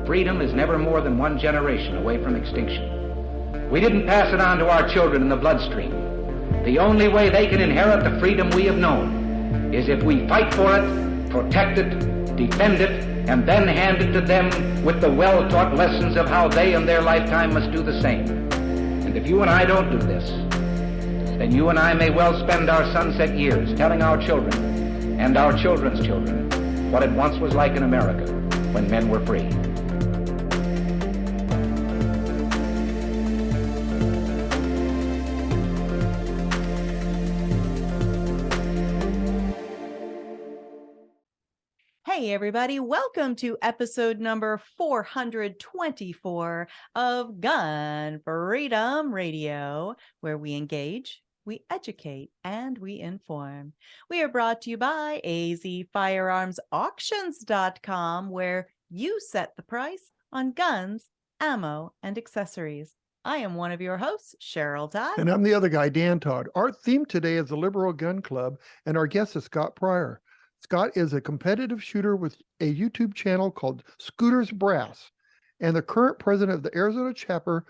freedom is never more than one generation away from extinction. We didn't pass it on to our children in the bloodstream. The only way they can inherit the freedom we have known is if we fight for it, protect it, defend it, and then hand it to them with the well-taught lessons of how they in their lifetime must do the same. And if you and I don't do this, then you and I may well spend our sunset years telling our children and our children's children what it once was like in America when men were free. Hey everybody, welcome to episode number 424 of Gun Freedom Radio, where we engage, we educate, and we inform. We are brought to you by azfirearmsauctions.com, where you set the price on guns, ammo, and accessories. I am one of your hosts, Cheryl Todd. And I'm the other guy, Dan Todd. Our theme today is the Liberal Gun Club, and our guest is Scott Pryor. Scott is a competitive shooter with a YouTube channel called Scooters Brass and the current president of the Arizona chapter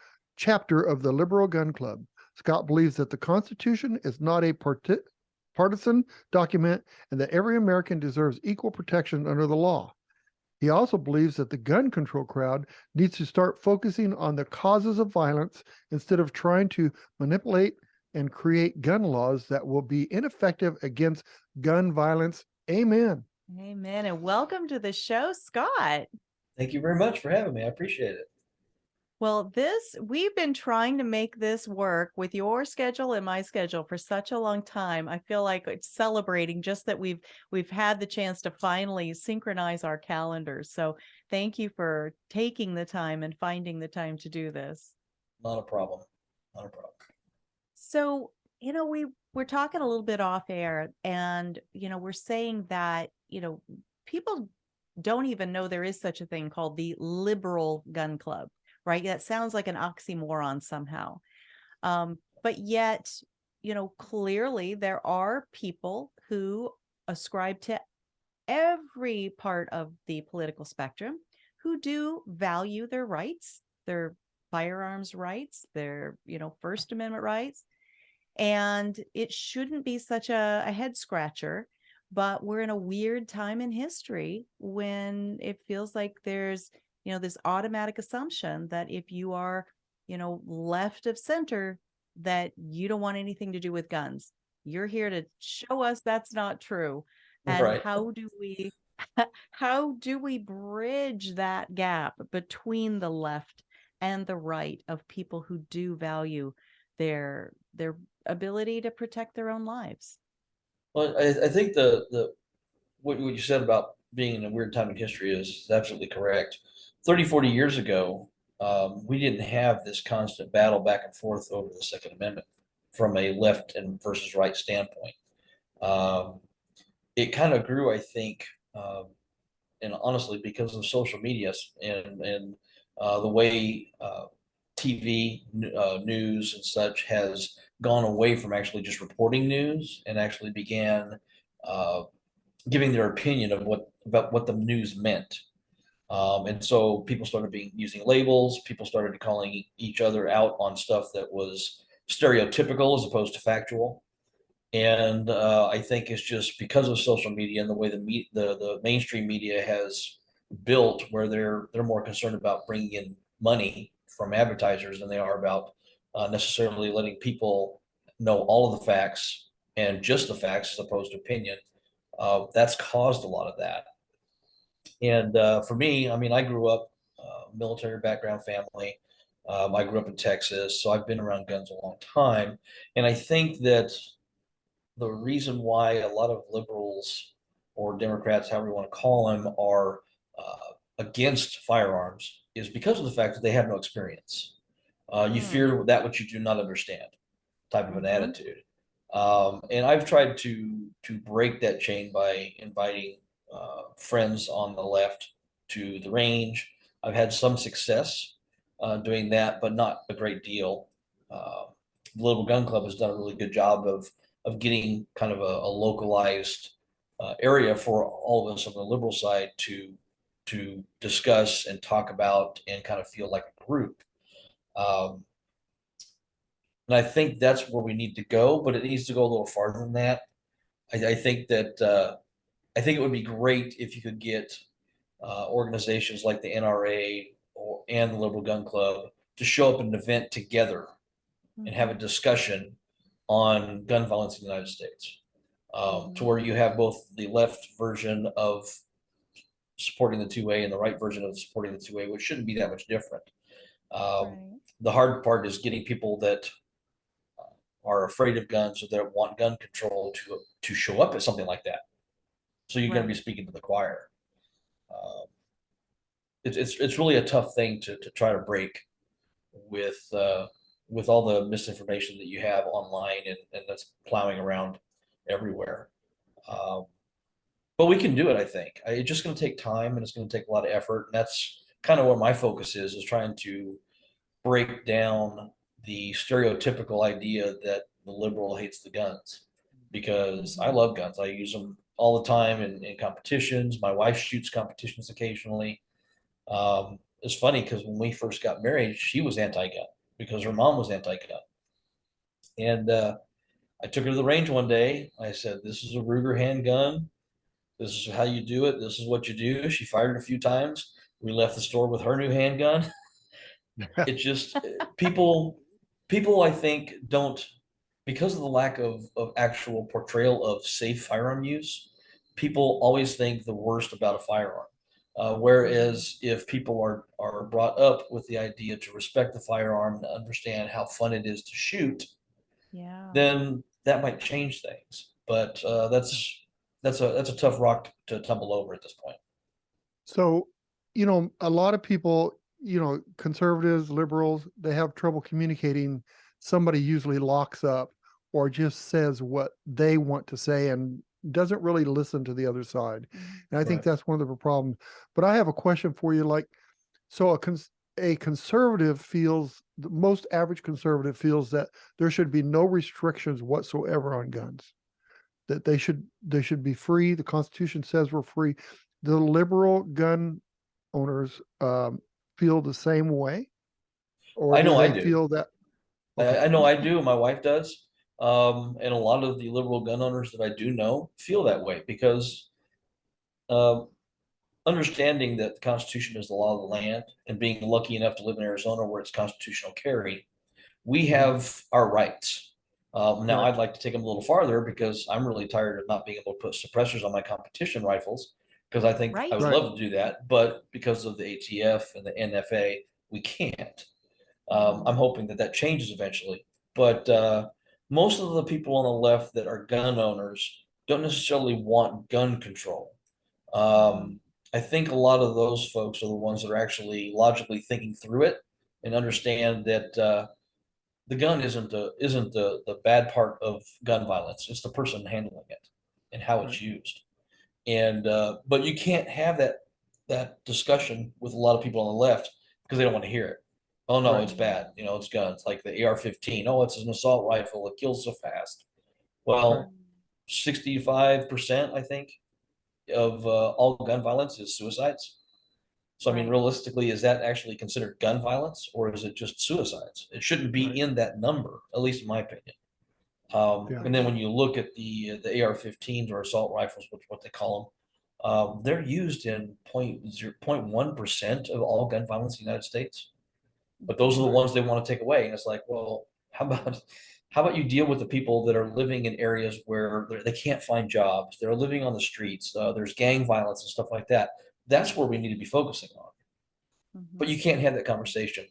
of the Liberal Gun Club. Scott believes that the Constitution is not a partisan document and that every American deserves equal protection under the law. He also believes that the gun control crowd needs to start focusing on the causes of violence instead of trying to manipulate and create gun laws that will be ineffective against gun violence. Amen. Amen. And welcome to the show, Scott. Thank you very much for having me. I appreciate it. Well, we've been trying to make this work with your schedule and my schedule for such a long time. I feel like it's celebrating just that we've had the chance to finally synchronize our calendars. So thank you for taking the time and finding the time to do this. Not a problem. Not a problem. So, we're talking a little bit off air, and, we're saying that, people don't even know there is such a thing called the Liberal Gun Club, right? That sounds like an oxymoron somehow. But yet, clearly there are people who ascribe to every part of the political spectrum who do value their rights, their firearms rights, their, First Amendment rights. And it shouldn't be such a head scratcher, but we're in a weird time in history when it feels like there's, this automatic assumption that if you are, left of center, that you don't want anything to do with guns. You're here to show us that's not true. And right. how do we bridge that gap between the left and the right of people who do value their ability to protect their own lives? Well, I think the what you said about being in a weird time in history is absolutely correct. 30, 40 years ago, we didn't have this constant battle back and forth over the Second Amendment from a left and versus right standpoint. It kind of grew, I think, and honestly, because of social media and the way TV news and such has gone away from actually just reporting news and actually began giving their opinion of about what the news meant. And so people started using labels. People started calling each other out on stuff that was stereotypical as opposed to factual. And I think it's just because of social media and the way the mainstream media has built, where they're more concerned about bringing in money from advertisers than they are about necessarily letting people know all of the facts and just the facts as opposed to opinion. That's caused a lot of that. And for me, I grew up military background family. I grew up in Texas, so I've been around guns a long time. And I think that the reason why a lot of liberals or Democrats, however you want to call them, are against firearms is because of the fact that they have no experience. You fear that which you do not understand, type of an attitude. And I've tried to break that chain by inviting friends on the left to the range. I've had some success doing that, but not a great deal. The Liberal Gun Club has done a really good job of getting kind of a localized area for all of us on the liberal side to to discuss and talk about and kind of feel like a group. Um, and I think that's where we need to go, but it needs to go a little farther than that. I think that I think it would be great if you could get organizations like the NRA and the Liberal Gun Club to show up at an event together and have a discussion on gun violence in the United States, to where you have both the left version of supporting the 2A and the right version of supporting the 2A, which shouldn't be that much different. Right. The hard part is getting people that are afraid of guns or that want gun control to show up at something like that. So you're going to be speaking to the choir. It's really a tough thing to try to break with all the misinformation that you have online and that's plowing around everywhere. But we can do it, I think. It's just going to take time and it's going to take a lot of effort. And that's kind of what my focus is trying to break down the stereotypical idea that the liberal hates the guns, because I love guns. I use them all the time in competitions. My wife shoots competitions occasionally. It's funny because when we first got married, she was anti-gun because her mom was anti-gun. And I took her to the range one day. I said, "This is a Ruger handgun. This is how you do it. This is what you do." She fired it a few times. We left the store with her new handgun. It just people I think don't, because of the lack of actual portrayal of safe firearm use, people always think the worst about a firearm. Whereas if people are brought up with the idea to respect the firearm and understand how fun it is to shoot, then that might change things. But that's a tough rock to tumble over at this point. So, a lot of people, conservatives, liberals, they have trouble communicating. Somebody usually locks up or just says what they want to say and doesn't really listen to the other side. And I think that's one of the problems. But I have a question for you. Like, so a conservative feels, the most average conservative feels that there should be no restrictions whatsoever on guns, that they should be free. The Constitution says we're free. The liberal gun owners feel the same way, or I know I do they do. feel that? Okay. I know I do. My wife does. And a lot of the liberal gun owners that I do know feel that way because understanding that the Constitution is the law of the land and being lucky enough to live in Arizona where it's constitutional carry, we have our rights. Now, I'd like to take them a little farther because I'm really tired of not being able to put suppressors on my competition rifles, because I think I would love to do that. But because of the ATF and the NFA, we can't. I'm hoping that changes eventually. But most of the people on the left that are gun owners don't necessarily want gun control. I think a lot of those folks are the ones that are actually logically thinking through it and understand that the gun isn't the bad part of gun violence. It's the person handling it and how it's used. And but you can't have that discussion with a lot of people on the left because they don't want to hear it. Oh no, it's bad. It's guns like the AR-15. Oh, it's an assault rifle. It kills so fast. Well, 65%, I think, of all gun violence is suicides. So, I mean, realistically, is that actually considered gun violence or is it just suicides? It shouldn't be in that number, at least in my opinion. And then when you look at the AR-15s or assault rifles, which what they call them, they're used in 0.1% of all gun violence in the United States. But those are the ones they want to take away. And it's like, well, how about you deal with the people that are living in areas where they can't find jobs? They're living on the streets. There's gang violence and stuff like that. That's where we need to be focusing on. But you can't have that conversation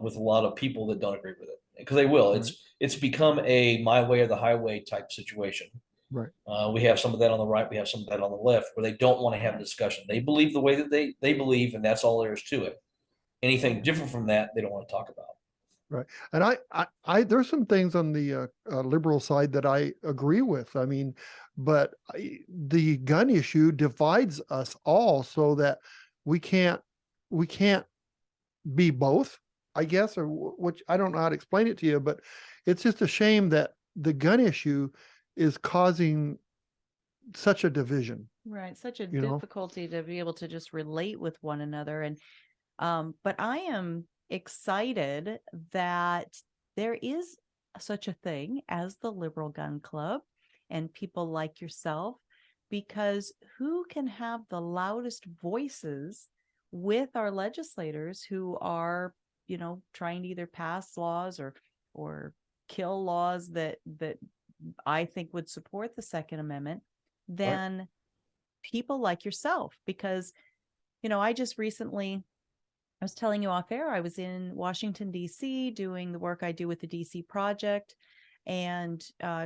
with a lot of people that don't agree with it, because they will. It's become a my way or the highway type situation. We have some of that on the right. We have some of that on the left, where they don't want to have a discussion. They believe the way that they believe, and that's all there is to it. Anything different from that, they don't want to talk about. Right. And I there's some things on the liberal side that I agree with. I mean, but the gun issue divides us all so that we can't be both, I guess, or which I don't know how to explain it to you, but it's just a shame that the gun issue is causing such a division. Right. Such a you know? difficulty to be able to just relate with one another. And but I am excited that there is such a thing as the Liberal Gun Club and people like yourself, because who can have the loudest voices with our legislators who are, trying to either pass laws or kill laws that I think would support the Second Amendment Right. than people like yourself. Because, I just recently, I was telling you off air, I was in Washington, D.C. doing the work I do with the D.C. Project. And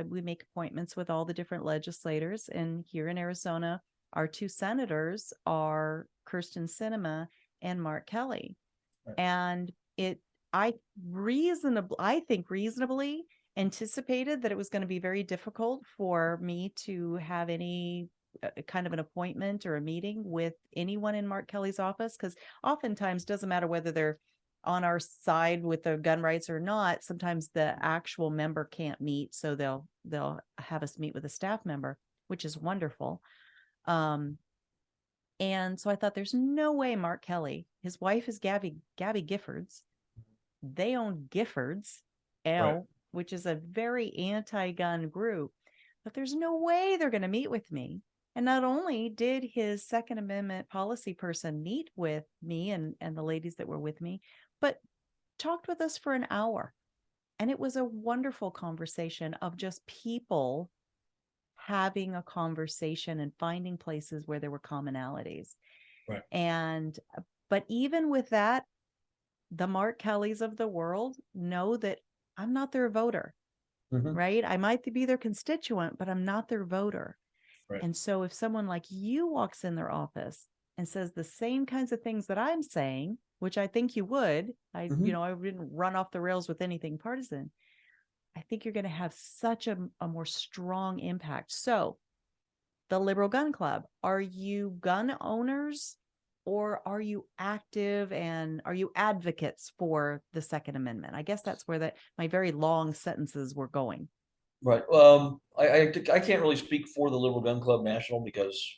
we make appointments with all the different legislators. And here in Arizona, our two senators are Kirsten Sinema and Mark Kelly. Right. And I think reasonably anticipated that it was going to be very difficult for me to have any kind of an appointment or a meeting with anyone in Mark Kelly's office, because oftentimes doesn't matter whether they're on our side with the gun rights or not. Sometimes the actual member can't meet, so they'll have us meet with a staff member, which is wonderful. And so I thought, there's no way Mark Kelly, his wife is Gabby Giffords. They own Giffords, Right. which is a very anti-gun group, but there's no way they're going to meet with me. And not only did his Second Amendment policy person meet with me and the ladies that were with me, but talked with us for an hour. And it was a wonderful conversation of just people having a conversation and finding places where there were commonalities. Right. But even with that, the Mark Kellys of the world know that I'm not their voter, right? I might be their constituent, but I'm not their voter. Right. And so if someone like you walks in their office and says the same kinds of things that I'm saying, which I think you would, I wouldn't run off the rails with anything partisan, I think you're going to have such a more strong impact. So the Liberal Gun Club, are you gun owners, or are you active, and are you advocates for the Second Amendment? I guess that's where my very long sentences were going. Right. I can't really speak for the Liberal Gun Club National because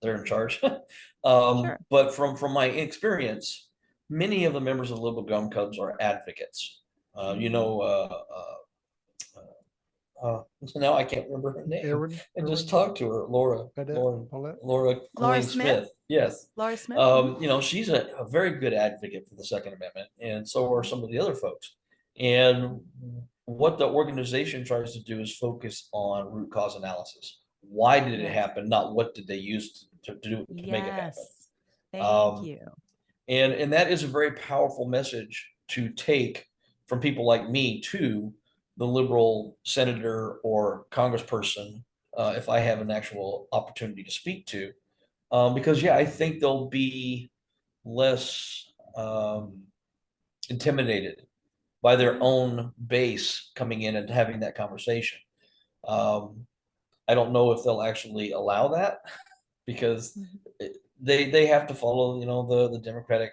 they're in charge. Sure. But from my experience, many of the members of the Liberal Gun Clubs are advocates. Now I can't remember her name. Aaron, And just talked to her, Laura Colleen Smith? Smith. Yes. Laura Smith. She's a very good advocate for the Second Amendment, and so are some of the other folks. And what the organization tries to do is focus on root cause analysis. Why did it happen? Not what did they use to make it happen. Thank you. And that is a very powerful message to take from people like me to the liberal senator or congressperson, if I have an actual opportunity to speak to, because I think they'll be less intimidated by their own base coming in and having that conversation. I don't know if they'll actually allow that because they have to follow, the Democratic,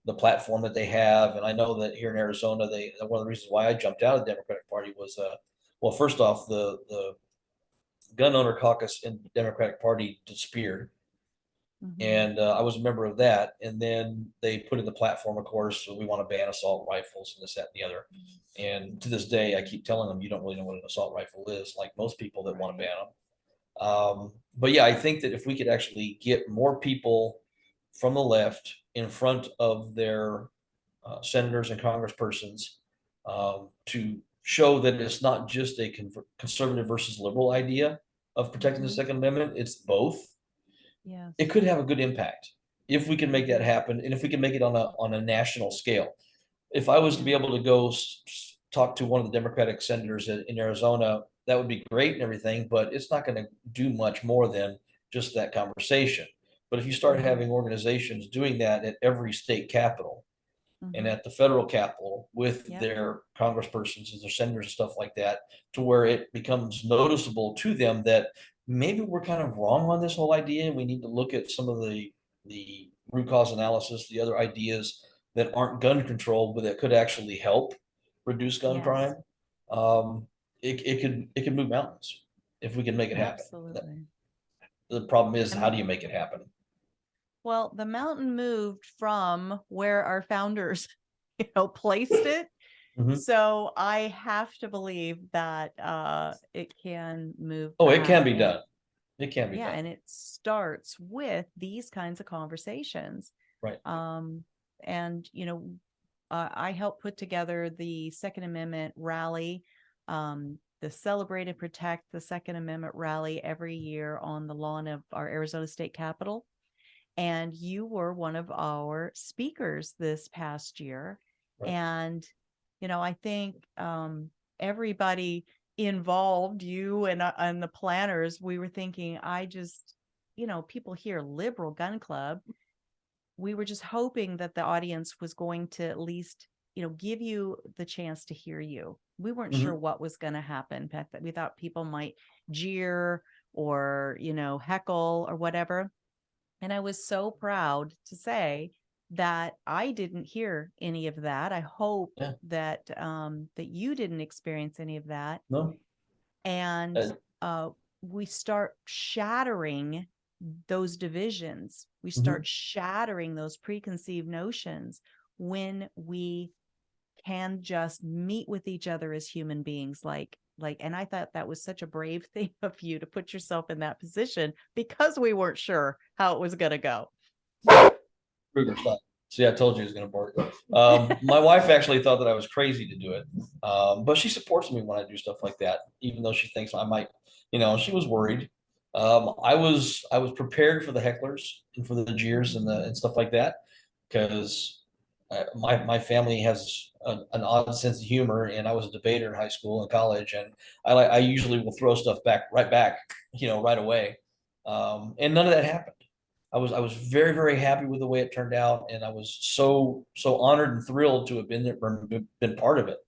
the platform that they have. And I know that here in Arizona, one of the reasons why I jumped out of the Democratic Party was, well, first off, the gun owner caucus in the Democratic Party disappeared. And I was a member of that. And then they put in the platform, of course, so we want to ban assault rifles and this, that, and the other. And to this day, I keep telling them, you don't really know what an assault rifle is, like most people that want to ban them. But I think that if we could actually get more people from the left in front of their senators and congresspersons to show that it's not just a conservative versus liberal idea of protecting the Second Amendment, it's both. Yeah, it could have a good impact if we can make that happen, and if we can make it on a national scale. If I was to be able to go talk to one of the Democratic senators in Arizona, that would be great and everything, but it's not going to do much more than just that conversation. But if you start having organizations doing that at every state capital and at the federal capital with their congresspersons and their senators and stuff like that, to where it becomes noticeable to them that maybe we're kind of wrong on this whole idea, and we need to look at some of the root cause analysis, the other ideas that aren't gun control, but that could actually help reduce gun crime. It could move mountains. if we can make it happen. Absolutely. The problem is, And how do you make it happen? well, the mountain moved from where our founders, placed it. Mhm. So I have to believe that it can move Oh, it back, can be and done. It can be yeah, done. and it starts with these kinds of conversations. Right. And I helped put together the Second Amendment rally, the Celebrate and Protect the Second Amendment rally every year on the lawn of our Arizona State Capitol. And you were one of our speakers this past year. Right. And, I think everybody involved, you and the planners, we were thinking, people hear liberal gun club. We were just hoping that the audience was going to at least, give you the chance to hear you. We weren't sure what was going to happen. We thought people might jeer or, heckle or whatever. And I was so proud to say that I didn't hear any of that. I hope that that you didn't experience any of that. No. And we start shattering those divisions. We start shattering those preconceived notions when we can just meet with each other as human beings, and I thought that was such a brave thing of you to put yourself in that position, because we weren't sure how it was going to go. Kruger, stop. See, I told you he was going to bark. My wife actually thought that I was crazy to do it, but she supports me when I do stuff like that, even though she thinks I might. She was worried. I was prepared for the hecklers and for the jeers and stuff like that, because my family has an odd sense of humor, and I was a debater in high school and college, and I usually will throw stuff right back, right away, and none of that happened. I was very, very happy with the way it turned out, and I was so honored and thrilled to have been there, been part of it.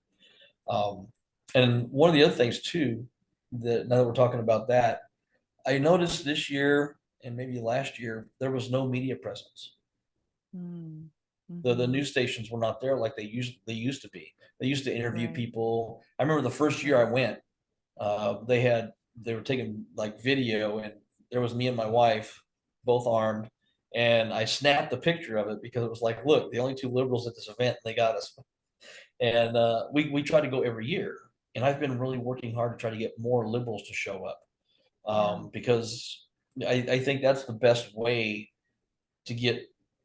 And one of the other things too, that now that we're talking about that, I noticed this year and maybe last year there was no media presence. The news stations were not there like they used to be. They used to interview people. I remember the first year I went, they were taking like video, and there was me and my wife, both armed, and I snapped a picture of it because it was like, look, the only two liberals at this event, they got us. And we try to go every year, and I've been really working hard to try to get more liberals to show up, because I think that's the best way to get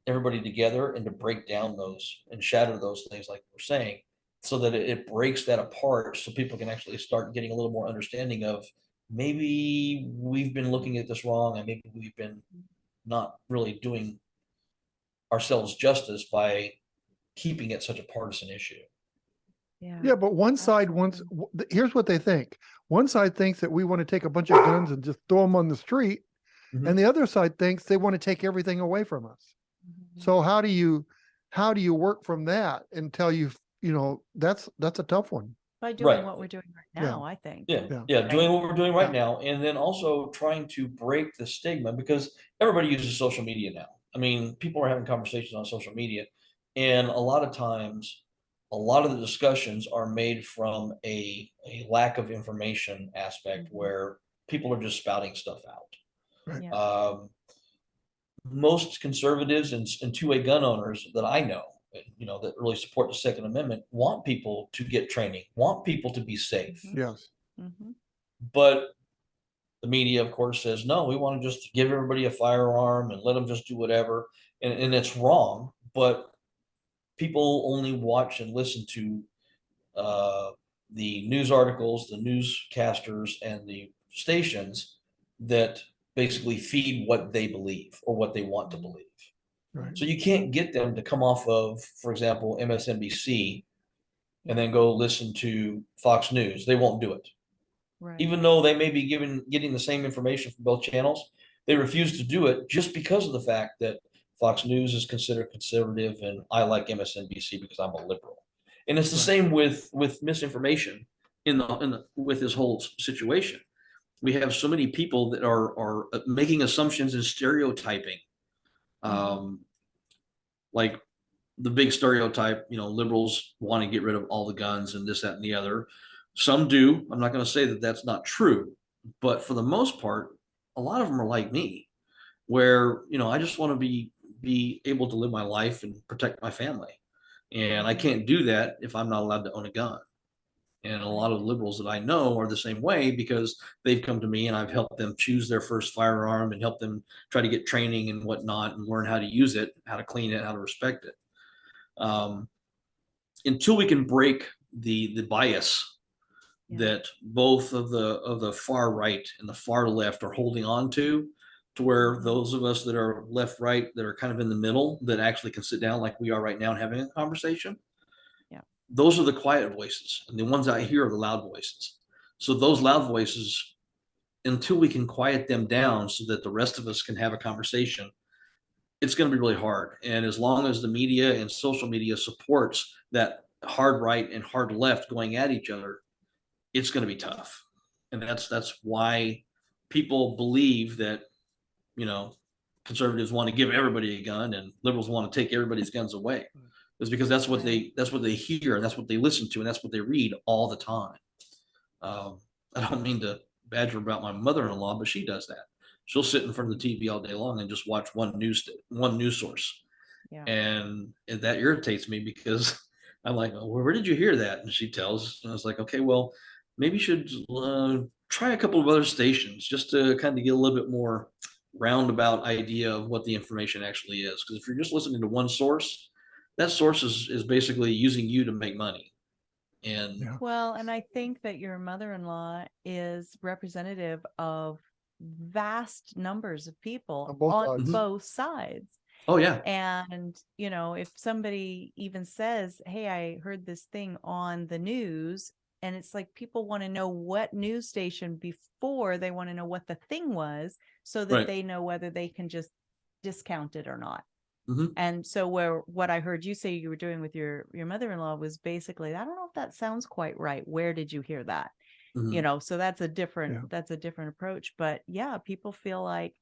everybody together and to break down those and shatter those things, like we're saying, so that it breaks that apart, so people can actually start getting a little more understanding of, maybe we've been looking at this wrong, and maybe we've been not really doing ourselves justice by keeping it such a partisan issue. Yeah, but one side wants, here's what they think. One side thinks that we want to take a bunch of guns and just throw them on the street. And the other side thinks they want to take everything away from us. So how do you work from that until that's a tough one. By doing what we're doing right now, I think. Doing what we're doing right now, and then also trying to break the stigma, because everybody uses social media now. I mean, people are having conversations on social media, and a lot of times, a lot of the discussions are made from a lack of information aspect, where people are just spouting stuff out. Right. Most conservatives and two-way gun owners that I know, that really support the Second Amendment, want people to get training, want people to be safe. Yes. But the media, of course, says, no, we want to just give everybody a firearm and let them just do whatever. And it's wrong, but people only watch and listen to the news articles, the newscasters, and the stations that basically feed what they believe or what they want to believe. Right. So you can't get them to come off of, for example, MSNBC and then go listen to Fox News. They won't do it. Even though they may be getting the same information from both channels, they refuse to do it just because of the fact that Fox News is considered conservative, and I like MSNBC because I'm a liberal. And it's the same with misinformation with this whole situation. We have so many people that are making assumptions and stereotyping, like the big stereotype, liberals want to get rid of all the guns and this, that, and the other. Some do. I'm not going to say that that's not true, But for the most part, a lot of them are like me, where, I just want to be able to live my life and protect my family. And I can't do that if I'm not allowed to own a gun. And a lot of liberals that I know are the same way, because they've come to me and I've helped them choose their first firearm and help them try to get training and whatnot and learn how to use it, how to clean it, how to respect it. Until we can break the bias that both of the far right and the far left are holding on to where those of us that are left, right, that are kind of in the middle, that actually can sit down like we are right now and having a conversation. Those are the quiet voices, and the ones I hear are the loud voices. So those loud voices, until we can quiet them down so that the rest of us can have a conversation, it's going to be really hard. And as long as the media and social media supports that hard right and hard left going at each other, it's going to be tough. And that's why people believe that, conservatives want to give everybody a gun and liberals want to take everybody's guns away. Is because that's what they hear, and that's what they listen to, and that's what they read all the time. I don't mean to badger about my mother-in-law, but she does that. She'll sit in front of the TV all day long and just watch one news source. And that irritates me, because I'm like, well, where did you hear that? And she tells, and I was like, okay, well, maybe you should try a couple of other stations just to kind of get a little bit more roundabout idea of what the information actually is. Because if you're just listening to one source, that source is basically using you to make money. And well, and I think that your mother-in-law is representative of vast numbers of people on both sides. Oh yeah. And if somebody even says, hey, I heard this thing on the news, and it's like people want to know what news station before they want to know what the thing was, so that they know whether they can just discount it or not. And so what I heard you say you were doing with your mother-in-law was basically, I don't know if that sounds quite right. Where did you hear that? So that's a different approach. But yeah, people feel like,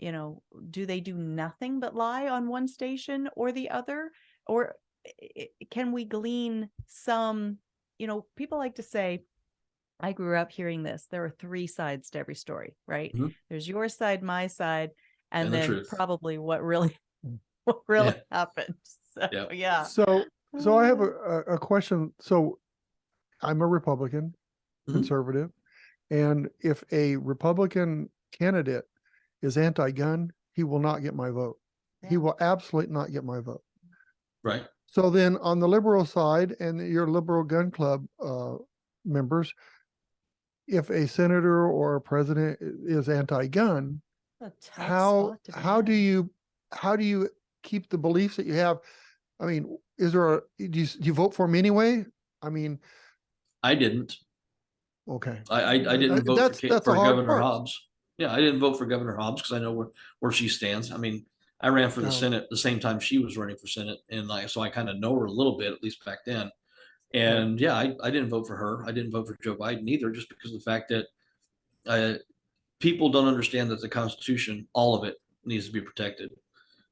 do they do nothing but lie on one station or the other? Or can we glean some, people like to say, I grew up hearing this, there are three sides to every story, right? There's your side, my side, and then the probably what really happened. So, So I have a question. So I'm a Republican, conservative, and if a Republican candidate is anti-gun, he will not get my vote. He will absolutely not get my vote. Right. So then on the liberal side, and your liberal gun club members, if a senator or a president is anti-gun, how do you keep the beliefs that you have? I mean, do you vote for him anyway? I mean, I didn't. Okay. I didn't vote for Governor Hobbs. Yeah, I didn't vote for Governor Hobbs because I know where she stands. I mean, I ran for the Senate the same time she was running for Senate, and so I kind of know her a little bit, at least back then. And I didn't vote for her. I didn't vote for Joe Biden either, just because of the fact that people don't understand that the Constitution, all of it, needs to be protected.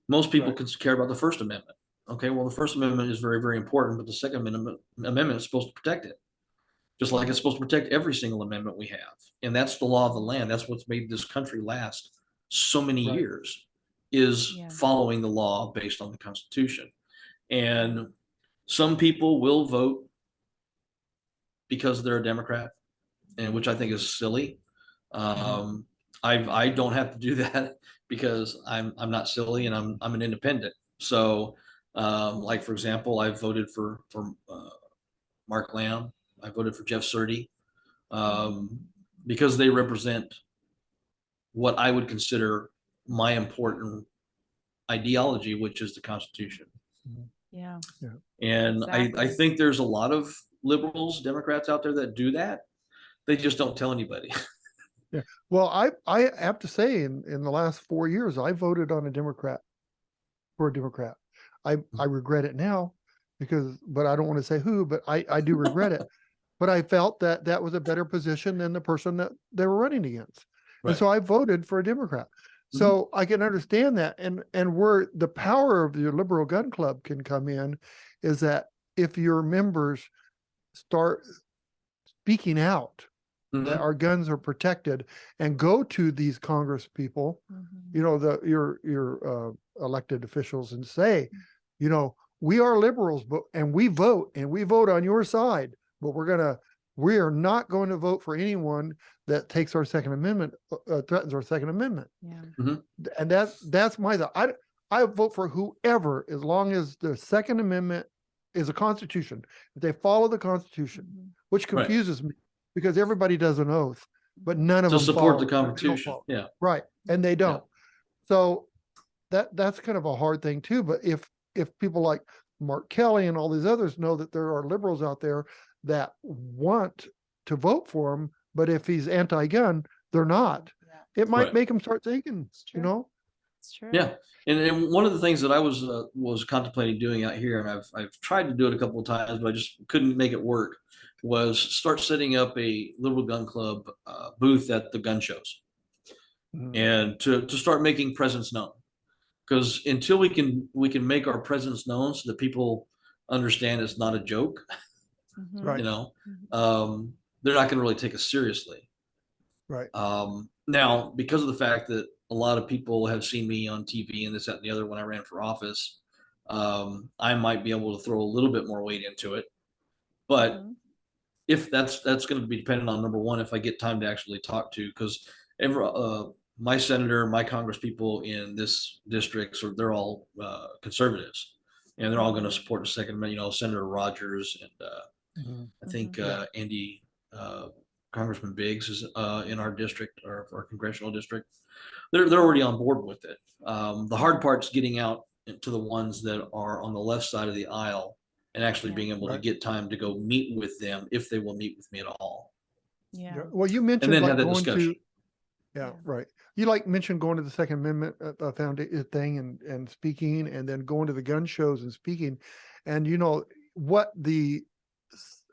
Most people care about the First Amendment. Okay, well, the First Amendment is very, very important, but the Second Amendment is supposed to protect it, just like it's supposed to protect every single amendment we have. And that's the law of the land. That's what's made this country last so many years, is following the law based on the Constitution. And some people will vote because they're a Democrat, and which I think is silly. I don't have to do that because I'm not silly, and I'm an independent. So, like for example, I voted for Mark Lamb. I voted for Jeff Sturdy because they represent what I would consider my important ideology, which is the Constitution. Yeah. And exactly. I think there's a lot of liberals, Democrats out there that do that. They just don't tell anybody. Yeah. Well, I have to say, in the last 4 years, I voted on a Democrat, for a Democrat. I regret it now but I don't want to say who, but I do regret it. But I felt that was a better position than the person that they were running against. Right. And so I voted for a Democrat. So I can understand that. And where the power of your liberal gun club can come in is that if your members start speaking out that our guns are protected, and go to these Congress people, you know, your elected officials, and say, you know, we are liberals, and we vote on your side, but we are not going to vote for anyone that takes our Second Amendment, threatens our Second Amendment. Yeah. And that's my thought. I vote for whoever, as long as the Second Amendment is a constitution. If they follow the Constitution, which confuses me, because everybody does an oath, but none of them support follow the Constitution. Yeah. Right. And they don't. So that's kind of a hard thing too. But if people like Mark Kelly and all these others know that there are liberals out there that want to vote for him, but if he's anti-gun, they're not. It might make them start thinking, you know. It's true. Yeah, and one of the things that I was contemplating doing out here, and I've tried to do it a couple of times, but I just couldn't make it work, was start setting up a liberal gun club booth at the gun shows, and to start making presence known. Because until we can make our presence known, so that people understand it's not a joke, Right. you know, they're not going to really take us seriously. Right. Now, because of the fact that a lot of people have seen me on TV and this, that, and the other when I ran for office, I might be able to throw a little bit more weight into it. But if that's going to be dependent on, number one, if I get time to actually talk to, because my senator, my Congress people in this district, they're all conservatives, and they're all going to support the Second Amendment. You know, Senator Rogers and I think Andy. Congressman Biggs is in our district, or our congressional district. They're already on board with it. The hard part's getting out to the ones that are on the left side of the aisle and actually being able to get time to go meet with them, if they will meet with me at all. Yeah. Well, you mentioned and then like have that going discussion. right. You like mentioned going to the Second Amendment foundation thing and speaking, and then going to the gun shows and speaking. And you know what the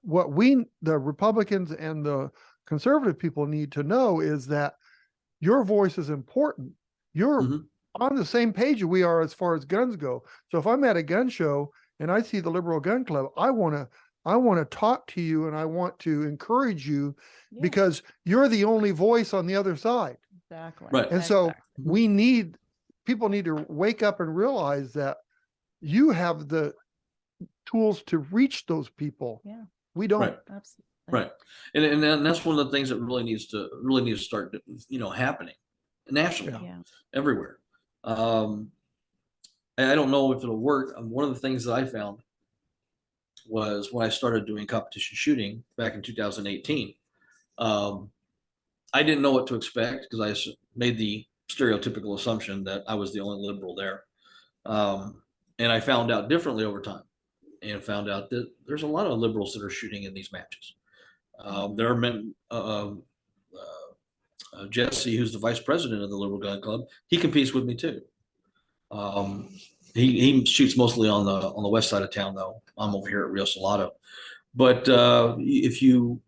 Republicans and the conservative people need to know is that your voice is important. You're on the same page we are as far as guns go. So if I'm at a gun show and I see the Liberal Gun Club, I want to talk to you, and I want to encourage you because you're the only voice on the other side. Exactly. Right. And so people need to wake up and realize that you have the tools to reach those people. Yeah. We don't. Absolutely. Right. And that's one of the things that really needs to start, happening nationally, everywhere. I don't know if it'll work. One of the things that I found was when I started doing competition shooting back in 2018, I didn't know what to expect, because I made the stereotypical assumption that I was the only liberal there. And I found out differently over time, and found out that there's a lot of liberals that are shooting in these matches. There are men, Jesse, who's the vice president of the Liberal Gun Club, he competes with me too. He shoots mostly on the west side of town, though. I'm over here at Rio Salado. But if you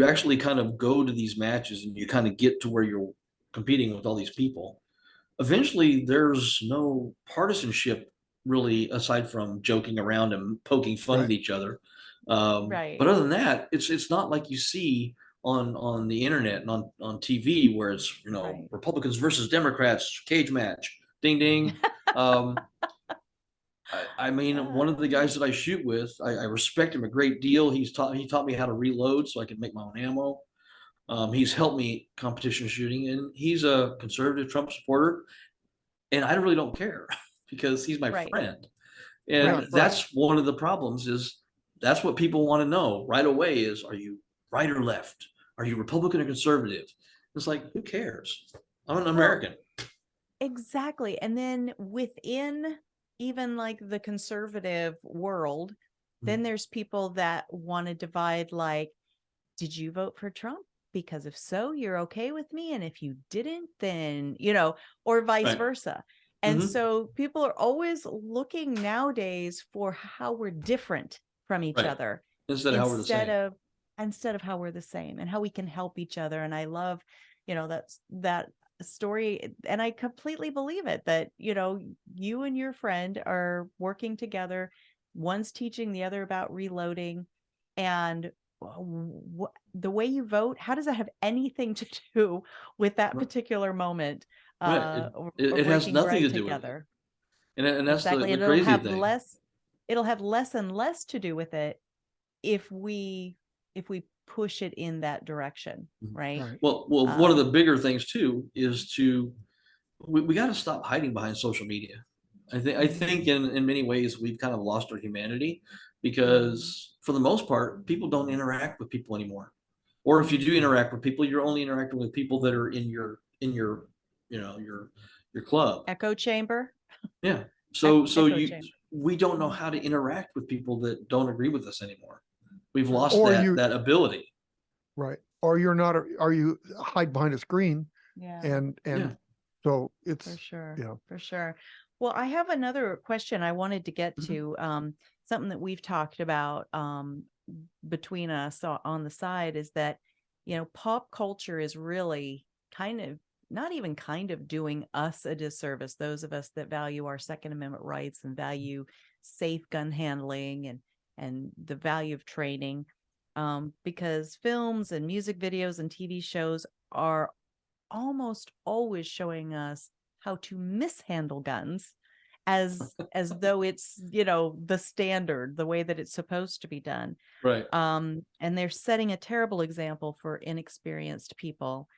actually kind of go to these matches and you kind of get to where you're competing with all these people, eventually there's no partisanship really, aside from joking around and poking fun at each other. But other than that, it's not like you see on the internet and on TV, where it's Republicans versus Democrats, cage match, ding ding. I mean, one of the guys that I shoot with, I respect him a great deal. He taught me how to reload so I can make my own ammo. He's helped me competition shooting, and he's a conservative Trump supporter, and I really don't care because he's my friend. And that's one of the problems, is that's what people want to know right away is, are you right or left? Are you Republican or conservative? It's like, who cares? I'm an American. Exactly. And then within even like the conservative world, then there's people that want to divide, like, did you vote for Trump? Because if so, you're okay with me. And if you didn't, then, or vice versa. And so people are always looking nowadays for how we're different from each other instead of how we're the same. Instead of how we're the same, and how we can help each other. And I love, that story, and I completely believe it, that, you and your friend are working together. One's teaching the other about reloading, and the way you vote, how does that have anything to do with that Right. particular moment? Right. Or It has breaking nothing bread to do with it. together? And that's Exactly. the And crazy thing. it'll have less and less to do with it if we push it in that direction, right? Right. Well, one of the bigger things too is we got to stop hiding behind social media. I think in many ways we've kind of lost our humanity because for the most part people don't interact with people anymore. Or if you do interact with people, you're only interacting with people that are in your your club. Echo chamber. Yeah. So Echo chamber. we don't know how to interact with people that don't agree with us anymore. We've lost Or that ability. Right. Or you're not, or you hide behind a screen. Yeah. And Yeah. so it's, For sure. yeah. For sure. Well, I have another question I wanted to get Mhm. to. Something that we've talked about between us on the side is that, pop culture is really kind of not even kind of doing us a disservice, those of us that value our Second Amendment rights and value safe gun handling and the value of training, because films and music videos and TV shows are almost always showing us how to mishandle guns as though it's the standard, the way that it's supposed to be done. Right. And they're setting a terrible example for inexperienced people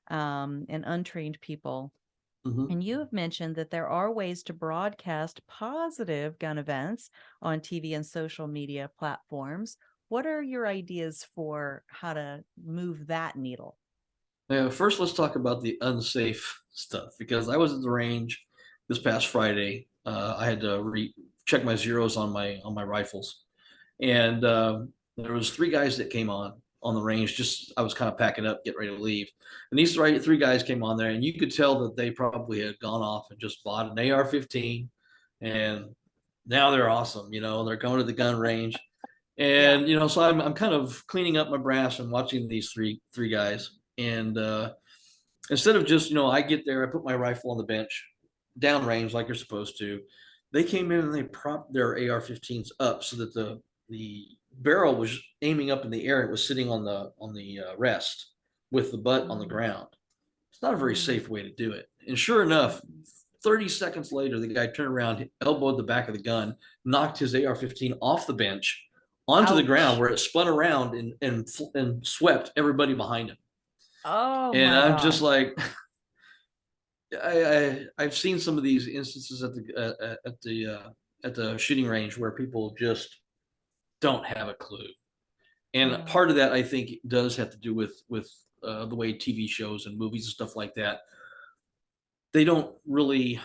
and untrained people. Mhm. And you have mentioned that there are ways to broadcast positive gun events on TV and social media platforms. What are your ideas for how to move that needle? Yeah, first let's talk about the unsafe stuff because I was at the range this past Friday. I had to check my zeros on my rifles, and there was three guys that came on the range. Just I was kind of packing up, getting ready to leave, and these three guys came on there, and you could tell that they probably had gone off and just bought an AR-15, and now they're awesome. They're going to the gun range, and so I'm kind of cleaning up my brass and watching these three guys, and instead of just I get there, I put my rifle on the bench, downrange like you're supposed to. They came in and they propped their AR-15s up so that the barrel was aiming up in the air. It was sitting on the rest with the butt on the ground. It's not a very safe way to do it. And sure enough, 30 seconds later, the guy turned around, elbowed the back of the gun, knocked his AR-15 off the bench onto the ground, Ouch. where it spun around and swept everybody behind him. Oh And my I'm gosh. just like, I've seen some of these instances at the shooting range where people just don't have a clue. And part of that, I think, does have to do with the way TV shows and movies and stuff like that. They don't really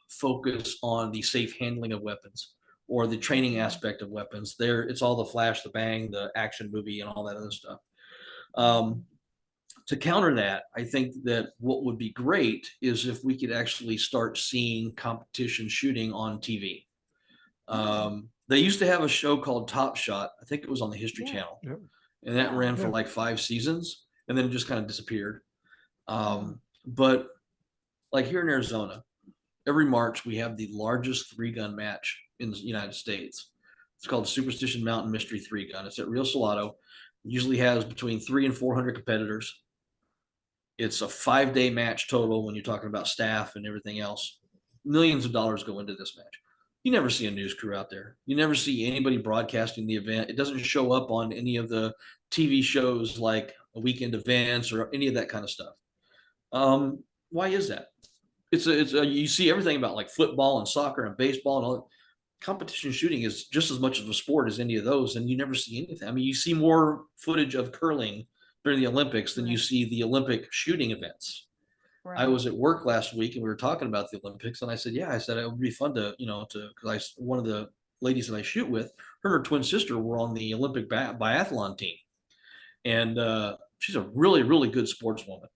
focus on the safe handling of weapons or the training aspect of weapons. It's all the flash, the bang, the action movie, and all that other stuff. To counter that, I think that what would be great is if we could actually start seeing competition shooting on TV. They used to have a show called Top Shot. I think it was on the History Channel, and that ran for like 5 seasons, and then it just kind of disappeared. But like here in Arizona, every March we have the largest 3-gun match in the United States. It's called Superstition Mountain Mystery 3-Gun. It's at Rio Salado. It usually has between 300 and 400 competitors. It's a 5-day match total when you're talking about staff and everything else. Millions of dollars go into this match. You never see a news crew out there. You never see anybody broadcasting the event. It doesn't show up on any of the TV shows like Weekend Events or any of that kind of stuff. Why is that? You see everything about like football and soccer and baseball and all. Competition shooting is just as much of a sport as any of those, and you never see anything. I mean, you see more footage of curling during the Olympics than you see the Olympic shooting events. I was at work last week and we were talking about the Olympics, and I said, it would be fun to, because one of the ladies that I shoot with, her and her twin sister were on the Olympic biathlon team, and she's a really, really good sportswoman.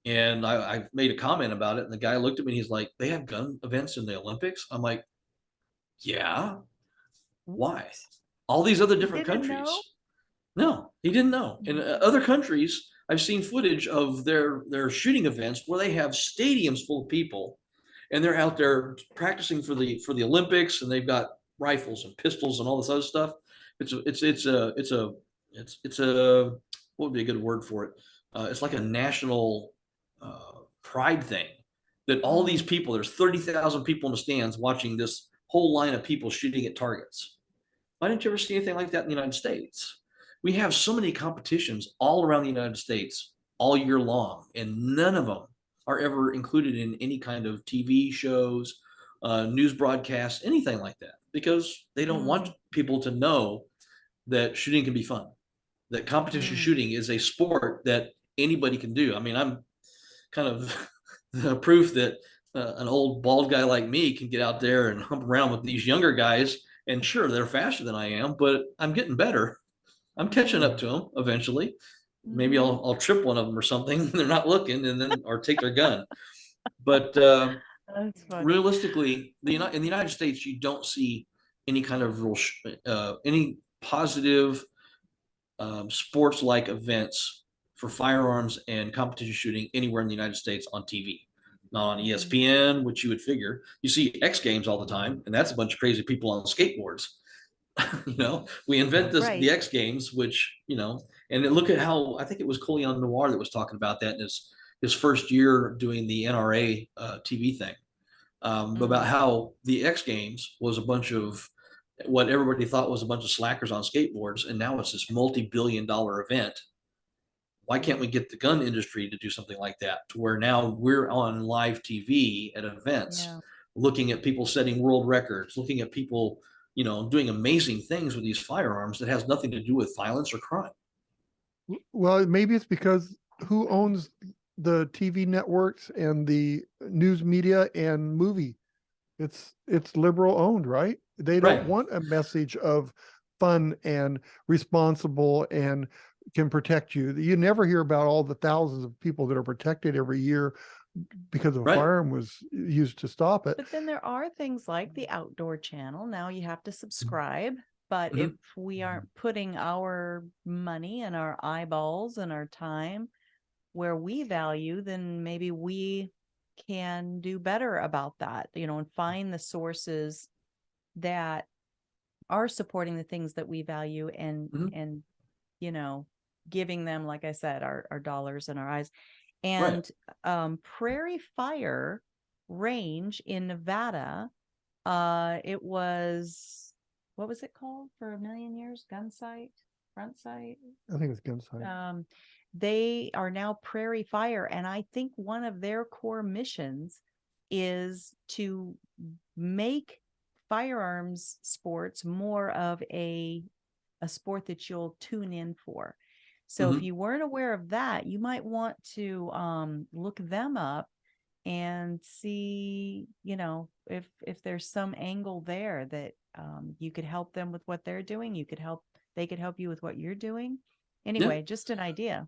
And I made a comment about it, and the guy looked at me and he's like, "They have gun events in the Olympics?" I'm like, "Yeah, why? All these other different countries." No, he didn't know. In other countries, I've seen footage of their shooting events where they have stadiums full of people, and they're out there practicing for the Olympics, and they've got rifles and pistols and all this other stuff. It's a it's a, what would be a good word for it? It's like a national pride thing that all these people, there's 30,000 people in the stands watching this whole line of people shooting at targets. Why didn't you ever see anything like that in the United States? We have so many competitions all around the United States all year long, and none of them are ever included in any kind of TV shows, news broadcasts, anything like that, because they don't want people to know that shooting can be fun, that competition shooting is a sport that anybody can do. I mean, I'm kind of the proof that an old bald guy like me can get out there and hump around with these younger guys. And sure, they're faster than I am, but I'm getting better. I'm catching up to them eventually. Maybe I'll trip one of them or something. They're not looking, and then or take their gun. But realistically, in the United States, you don't see any kind of real any positive sports-like events for firearms and competition shooting anywhere in the United States on TV. Not on ESPN, which you would figure. You see X Games all the time, and that's a bunch of crazy people on skateboards. We invent the X Games, which, and look at how, I think it was Colion Noir that was talking about that in his first year doing the NRA TV thing, about how the X Games was a bunch of what everybody thought was a bunch of slackers on skateboards, and now it's this multi-billion-dollar event. Why can't we get the gun industry to do something like that, to where now we're on live TV at events, looking at people setting world records, looking at people, doing amazing things with these firearms that has nothing to do with violence or crime? Well, maybe it's because who owns the TV networks and the news media and movie? It's liberal owned, right? They don't want a message of fun and responsible and can protect you. You never hear about all the thousands of people that are protected every year because a firearm was used to stop it. But then there are things like the Outdoor Channel. Now you have to subscribe. But if we aren't putting our money and our eyeballs and our time where we value, then maybe we can do better about that, and find the sources that are supporting the things that we value and giving them, like I said, our dollars and our eyes. And Prairie Fire Range in Nevada, it was, what was it called for a million years? Front Sight? I think it's Gun Sight. They are now Prairie Fire, and I think one of their core missions is to make firearms sports more of a sport that you'll tune in for. So if you weren't aware of that, you might want to look them up and see, if there's some angle there that you could help them with what they're doing. They could help you with what you're doing. Anyway, just an idea.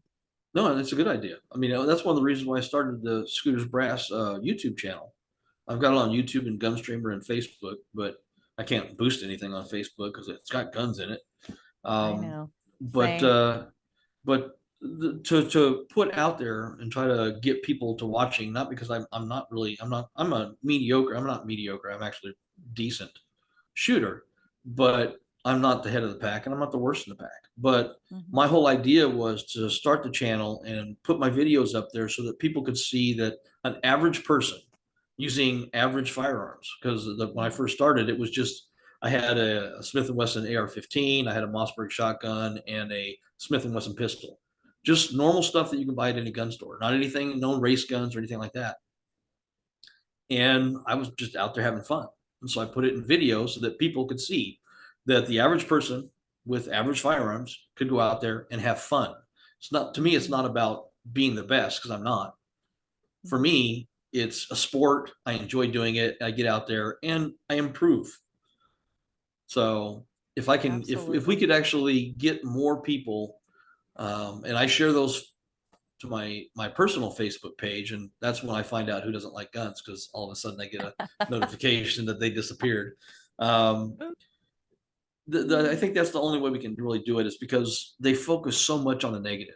No, that's a good idea. I mean, that's one of the reasons why I started the Scooters Brass YouTube channel. I've got it on YouTube and Gunstreamer and Facebook, but I can't boost anything on Facebook because it's got guns in it. I know. But to put out there and try to get people to watching, not because I'm mediocre. I'm not mediocre. I'm actually a decent shooter, but I'm not the head of the pack and I'm not the worst in the pack. But my whole idea was to start the channel and put my videos up there so that people could see that an average person using average firearms, because when I first started, it was just, I had a Smith & Wesson AR-15, I had a Mossberg shotgun, and a Smith & Wesson pistol. Just normal stuff that you can buy at any gun store, not anything, no race guns or anything like that. And I was just out there having fun. And so I put it in video so that people could see that the average person with average firearms could go out there and have fun. It's not, to me, it's not about being the best, because I'm not. For me, it's a sport. I enjoy doing it. I get out there and I improve. So if I can, if we could actually get more people, and I share those to my personal Facebook page, and that's when I find out who doesn't like guns, because all of a sudden I get a notification that they disappeared. I think that's the only way we can really do it, is because they focus so much on the negative.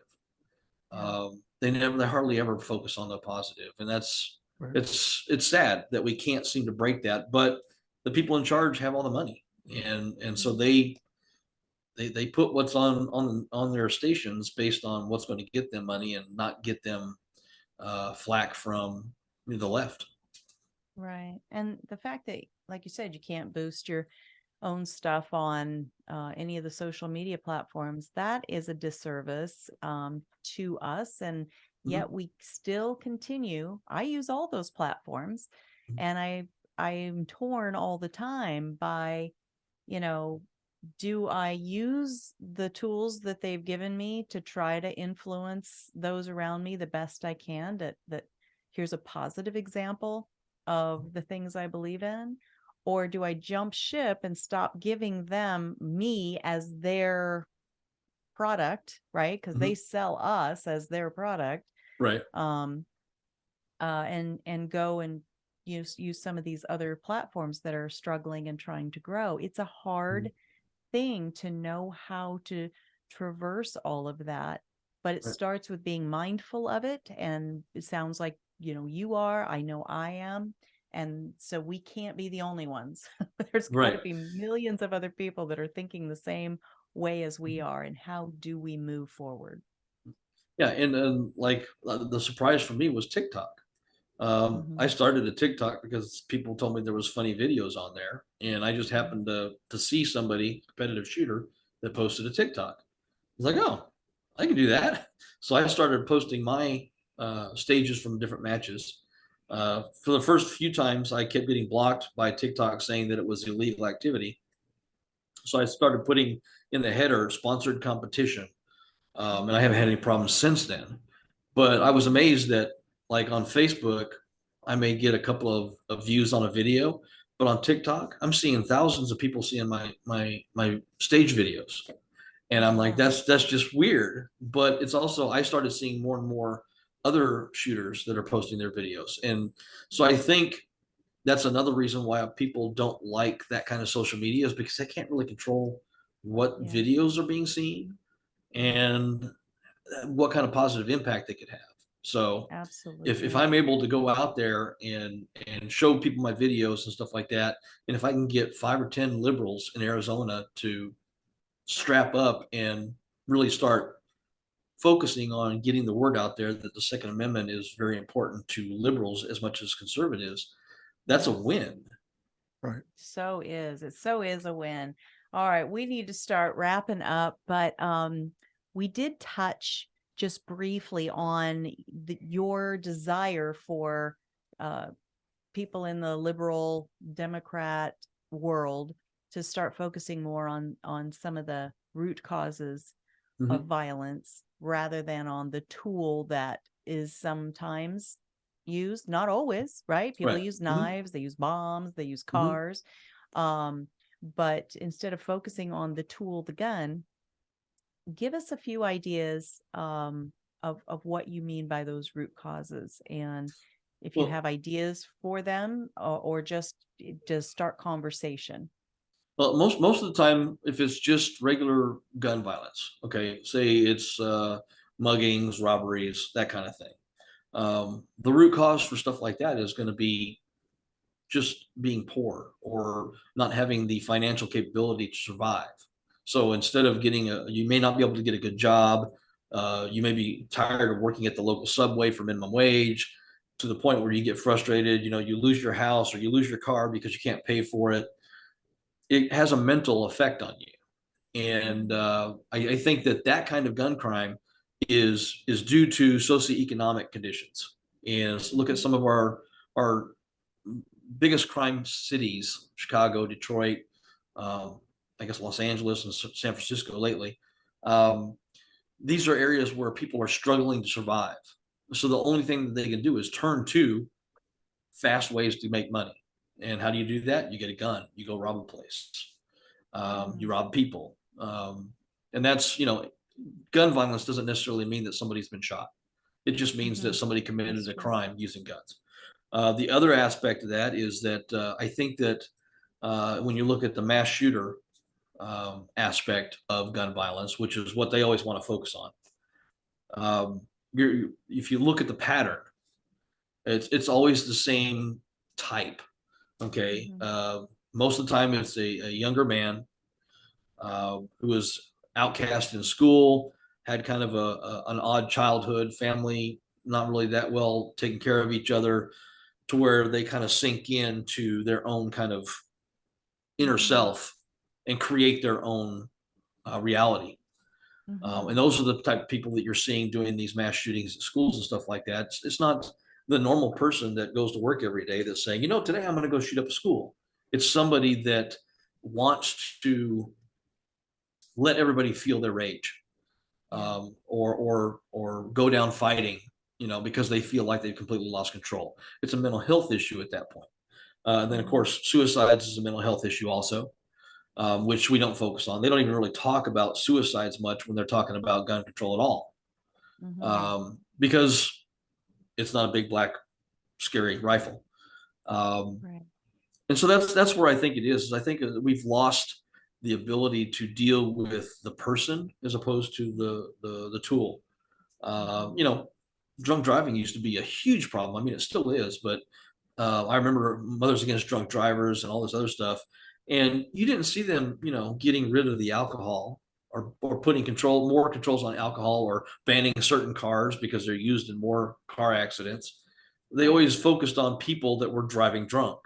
They hardly ever focus on the positive, and that's it's sad that we can't seem to break that. But the people in charge have all the money, and so they they put what's on their stations based on what's going to get them money and not get them flack from the left. Right. And the fact that, like you said, you can't boost your own stuff on any of the social media platforms, that is a disservice to us. And yet we still continue. I use all those platforms, and I'm torn all the time by, do I use the tools that they've given me to try to influence those around me the best I can, that here's a positive example of the things I believe in? Or do I jump ship and stop giving them me as their product, right? Because they sell us as their product, right? And go and use some of these other platforms that are struggling and trying to grow. It's a hard thing to know how to traverse all of that, but it starts with being mindful of it. And it sounds like you are. I know I am. And so we can't be the only ones. There's got to be millions of other people that are thinking the same way as we are. And how do we move forward? Yeah, and like the surprise for me was TikTok. I started a TikTok because people told me there was funny videos on there, and I just happened to see somebody, competitive shooter, that posted a TikTok. I was like, oh, I can do that. So I started posting my stages from different matches. For the first few times, I kept getting blocked by TikTok saying that it was illegal activity. So I started putting in the header sponsored competition. And I haven't had any problems since then. But I was amazed that, like on Facebook, I may get a couple of views on a video, but on TikTok, I'm seeing thousands of people seeing my stage videos. And I'm like, that's just weird. But it's also, I started seeing more and more other shooters that are posting their videos. And so I think that's another reason why people don't like that kind of social media, is because they can't really control what videos are being seen and what kind of positive impact they could have. So if I'm able to go out there and show people my videos and stuff like that, and if I can get 5 or 10 liberals in Arizona to strap up and really start focusing on getting the word out there that the Second Amendment is very important to liberals as much as conservatives, that's a win. Right. It so is a win. All right, we need to start wrapping up, but we did touch just briefly on your desire for people in the liberal Democrat world to start focusing more on some of the root causes of violence rather than on the tool that is sometimes used, not always, right? People use knives, they use bombs, they use cars. But instead of focusing on the tool, the gun, give us a few ideas of what you mean by those root causes, and if you have ideas for them, or just start conversation. Well, most of the time, if it's just regular gun violence, okay, say it's muggings, robberies, that kind of thing. The root cause for stuff like that is going to be just being poor or not having the financial capability to survive. So instead of you may not be able to get a good job. You may be tired of working at the local Subway for minimum wage, to the point where you get frustrated. You lose your house or you lose your car because you can't pay for it. It has a mental effect on you. And I think that kind of gun crime is due to socioeconomic conditions. And look at some of our biggest crime cities: Chicago, Detroit, I guess Los Angeles and San Francisco lately. These are areas where people are struggling to survive. So the only thing that they can do is turn to fast ways to make money. And how do you do that? You get a gun, you go rob a place, you rob people. And that's, gun violence doesn't necessarily mean that somebody's been shot. It just means that somebody committed a crime using guns. The other aspect of that is that I think that when you look at the mass shooter aspect of gun violence, which is what they always want to focus on, if you look at the pattern, it's always the same type. Okay, most of the time it's a younger man. who was outcast in school, had kind of an odd childhood, family not really that well taken care of each other, to where they kind of sink into their own kind of inner self and create their own reality. And those are the type of people that you're seeing doing these mass shootings at schools and stuff like that. It's not the normal person that goes to work every day that's saying, today I'm going to go shoot up a school. It's somebody that wants to let everybody feel their rage, or go down fighting, because they feel like they've completely lost control. It's a mental health issue at that point. Then, of course, suicides is a mental health issue also, which we don't focus on. They don't even really talk about suicides much when they're talking about gun control at all, because it's not a big, black, scary rifle. And so that's where I think it is I think we've lost the ability to deal with the person as opposed to the tool. Drunk driving used to be a huge problem. I mean, it still is, but I remember Mothers Against Drunk Drivers and all this other stuff. And you didn't see them, getting rid of the alcohol or putting more controls on alcohol or banning certain cars because they're used in more car accidents. They always focused on people that were driving drunk,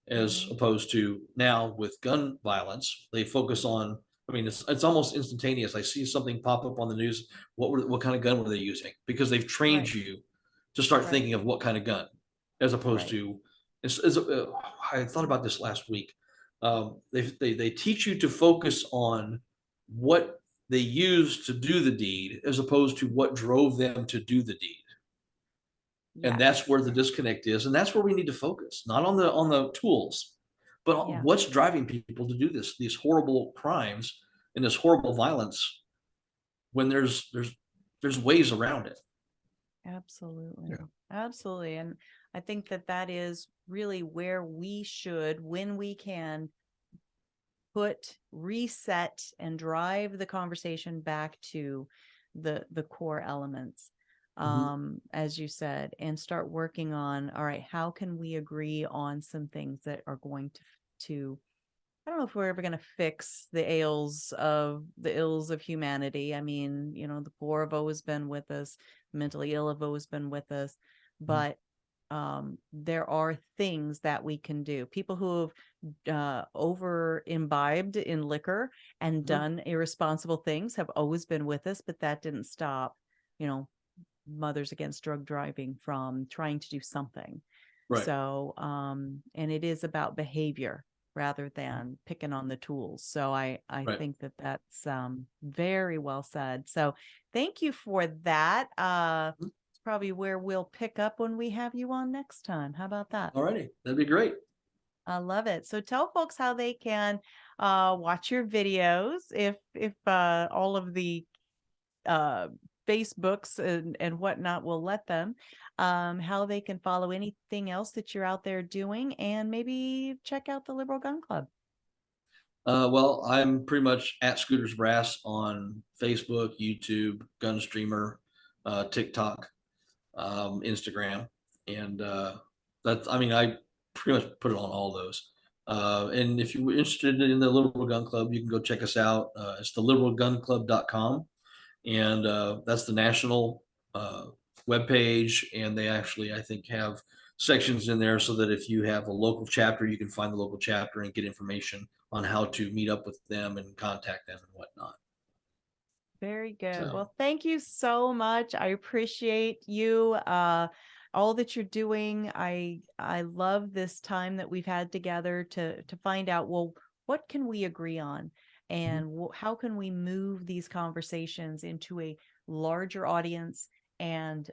as opposed to now with gun violence, they focus on, it's almost instantaneous. I see something pop up on the news. What kind of gun were they using? Because they've trained you to start thinking of what kind of gun, as opposed to, I thought about this last week. They teach you to focus on what they used to do the deed, as opposed to what drove them to do the deed. And that's where the disconnect is. And that's where we need to focus, not on the tools, but on what's driving people to do these horrible crimes and this horrible violence, when there's ways around it. Absolutely. Absolutely. And I think that is really where we should, when we can, reset and drive the conversation back to the core elements, as you said, and start working on, all right, how can we agree on some things that are going to I don't know if we're ever going to fix the ills of humanity. I mean, the poor have always been with us, mentally ill have always been with us, but there are things that we can do. People who have over imbibed in liquor and done irresponsible things have always been with us, but that didn't stop, Mothers Against Drug Driving from trying to do something. So, and it is about behavior rather than picking on the tools. So I think that's very well said. So thank you for that. It's probably where we'll pick up when we have you on next time. How about that? All righty. That'd be great. I love it. So tell folks how they can watch your videos, if all of the Facebooks and whatnot will let them, how they can follow anything else that you're out there doing, and maybe check out the Liberal Gun Club. Well, I'm pretty much at Scooters Brass on Facebook, YouTube, Gun Streamer, TikTok, Instagram, and I pretty much put it on all those. And if you're interested in the Liberal Gun Club, you can go check us out. It's theliberalgunclub.com. And that's the national webpage. And they actually, I think, have sections in there so that if you have a local chapter, you can find the local chapter and get information on how to meet up with them and contact them and whatnot. Very good. Well, thank you so much. I appreciate you, all that you're doing. I love this time that we've had together to find out, well, what can we agree on? And how can we move these conversations into a larger audience and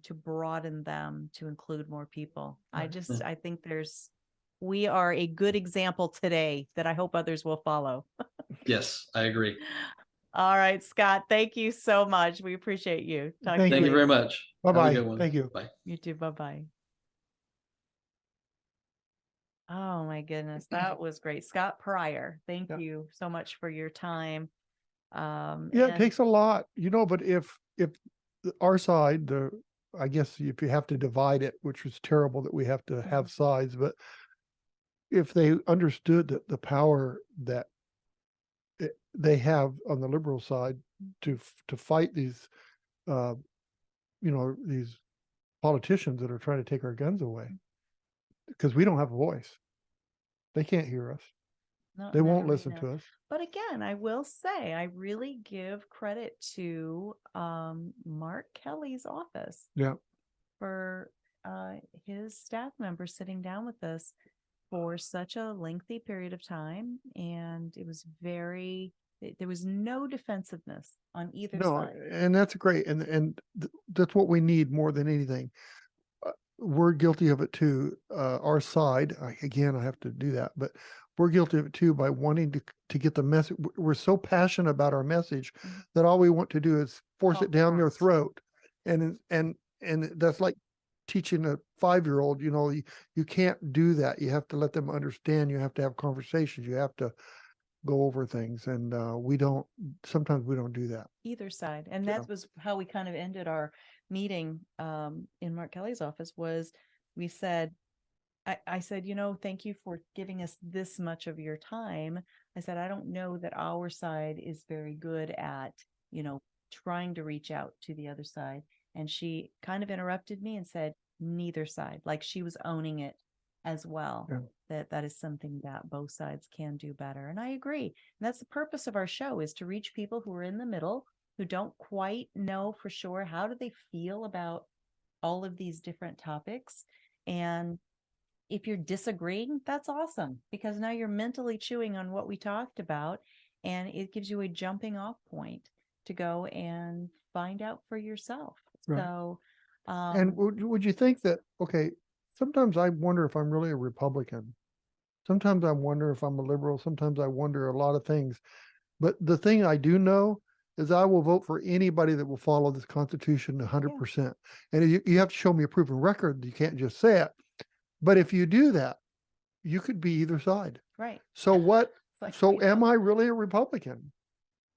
to broaden them to include more people? I think we are a good example today that I hope others will follow. Yes, I agree. All right, Scott, thank you so much. We appreciate you. Thank you very much. Bye-bye. Thank you. Bye. You too. Bye-bye. Oh my goodness, that was great. Scott Pryor, thank you so much for your time. It takes a lot, but if our side, I guess if you have to divide it, which was terrible that we have to have sides, but if they understood that the power that they have on the liberal side to fight these, these politicians that are trying to take our guns away, because we don't have a voice. They can't hear us. Not They in that won't listen arena. to us. But again, I will say, I really give credit to Mark Kelly's office Yeah. for his staff members sitting down with us for such a lengthy period of time. And it was there was no defensiveness on either No, side. and that's great. And that's what we need more than anything. We're guilty of it too. Our side, again, I have to do that, but we're guilty of it too by wanting to get the message. We're so passionate about our message that all we want to do is force it down their throat. And that's like teaching a 5-year-old, you can't do that. You have to let them understand. You have to have conversations. You have to go over things. And sometimes we don't do that. Either side. And that was how we kind of ended our meeting in Mark Kelly's office. Was we said, I said, thank you for giving us this much of your time. I said, I don't know that our side is very good at, trying to reach out to the other side. And she kind of interrupted me and said, neither side, like she was owning it as well. Yeah. That is something that both sides can do better. And I agree. And that's the purpose of our show, is to reach people who are in the middle, who don't quite know for sure how do they feel about all of these different topics. And if you're disagreeing, that's awesome, because now you're mentally chewing on what we talked about, and it gives you a jumping off point to go and find out for yourself. Right. So, and would you think that, okay, sometimes I wonder if I'm really a Republican. Sometimes I wonder if I'm a liberal. Sometimes I wonder a lot of things. But the thing I do know is I will vote for anybody that will follow this Constitution 100%. Yeah. And you have to show me a proven record. You can't just say it. But if you do that, you could be either side. Right. So what? Am I really a Republican?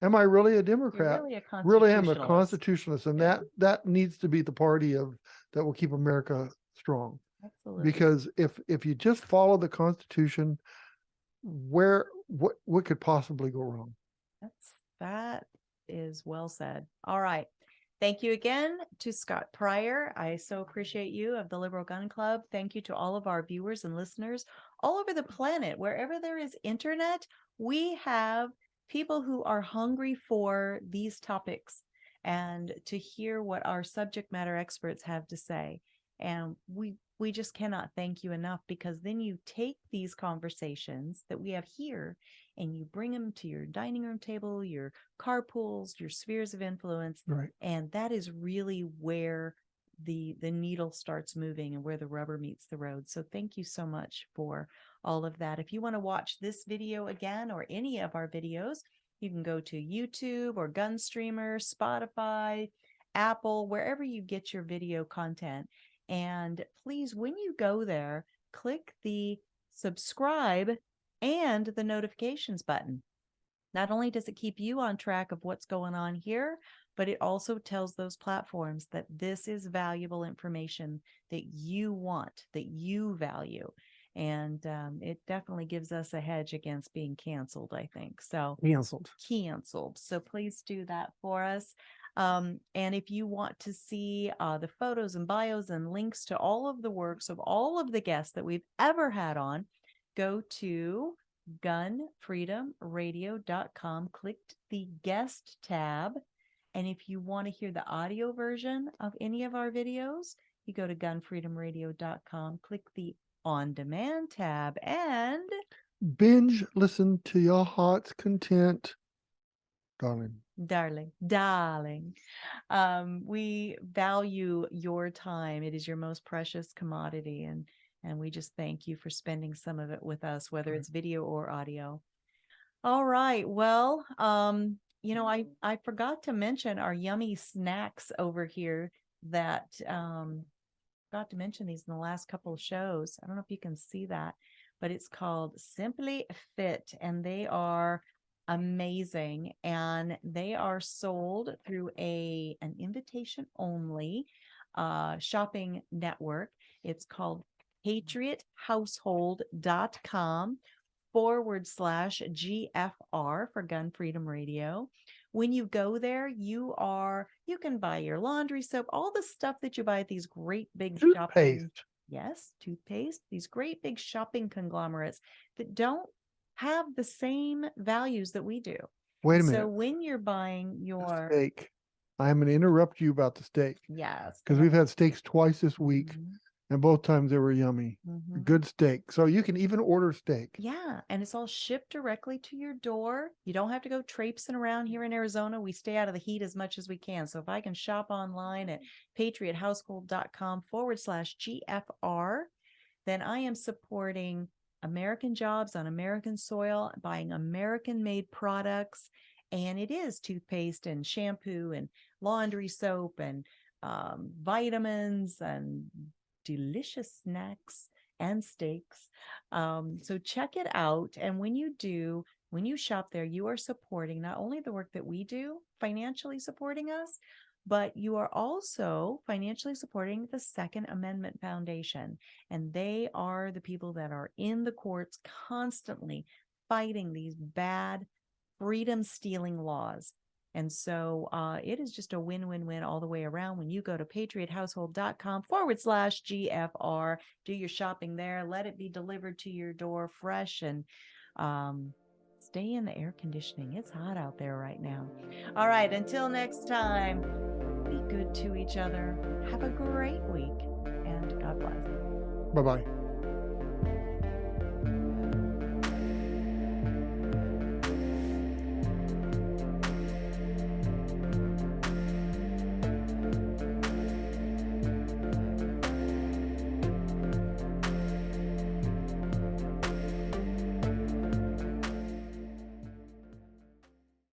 Am I really a Democrat? Really am a constitutionalist. And that needs to be the party that will keep America strong. Absolutely. Because if you just follow the Constitution, what could possibly go wrong? That is well said. All right. Thank you again to Scott Pryor. I so appreciate you, of the Liberal Gun Club. Thank you to all of our viewers and listeners all over the planet. Wherever there is internet, we have people who are hungry for these topics and to hear what our subject matter experts have to say. And we just cannot thank you enough, because then you take these conversations that we have here and you bring them to your dining room table, your carpools, your spheres of influence. Right. And that is really where the needle starts moving and where the rubber meets the road. So thank you so much for all of that. If you want to watch this video again, or any of our videos, you can go to YouTube or Gunstreamer, Spotify, Apple, wherever you get your video content. And please, when you go there, click the subscribe and the notifications button. Not only does it keep you on track of what's going on here, but it also tells those platforms that this is valuable information that you want, that you value. And it definitely gives us a hedge against being canceled, I think. So canceled. So please do that for us. And if you want to see the photos and bios and links to all of the works of all of the guests that we've ever had on, go to GunFreedomRadio.com, click the guest tab. And if you want to hear the audio version of any of our videos, you go to GunFreedomRadio.com, click the on demand tab, and binge listen to your heart's content. Darling. We value your time. It is your most precious commodity, and we just thank you for spending some of it with us, whether it's video or audio. All right. Well, I forgot to mention our yummy snacks over here that forgot to mention these in the last couple of shows. I don't know if you can see that, but it's called Simply Fit, and they are amazing, and they are sold through an invitation only shopping network. It's called patriothousehold.com patriothouse.com/GFR for Gun Freedom Radio. When you go there, you can buy your laundry soap, all the stuff that you buy at these great big shopping. Toothpaste. Yes, toothpaste, these great big shopping conglomerates that don't have the same values that we do. Wait a So minute. when you're buying your Steak. I'm going to interrupt you about the steak yes, because we've had steaks twice this week, Mhm, and both times they were yummy. mhm. Good steak. So you can even order steak. Yeah, and it's all shipped directly to your door. You don't have to go traipsing around here in Arizona. We stay out of the heat as much as we can. So if I can shop online at patriothousehold.com/GFR, then I am supporting American jobs on American soil, buying American made products. And it is toothpaste and shampoo and laundry soap and vitamins and delicious snacks and steaks. So check it out. And when you shop there, you are supporting not only the work that we do, financially supporting us, but you are also financially supporting the Second Amendment Foundation. And they are the people that are in the courts constantly fighting these bad freedom stealing laws. And so it is just a win-win-win all the way around. When you go to patriothousehold.com/GFR, do your shopping there, let it be delivered to your door fresh, and stay in the air conditioning. It's hot out there right now. All right, until next time, be good to each other. Have a great week, and God bless. Bye-bye.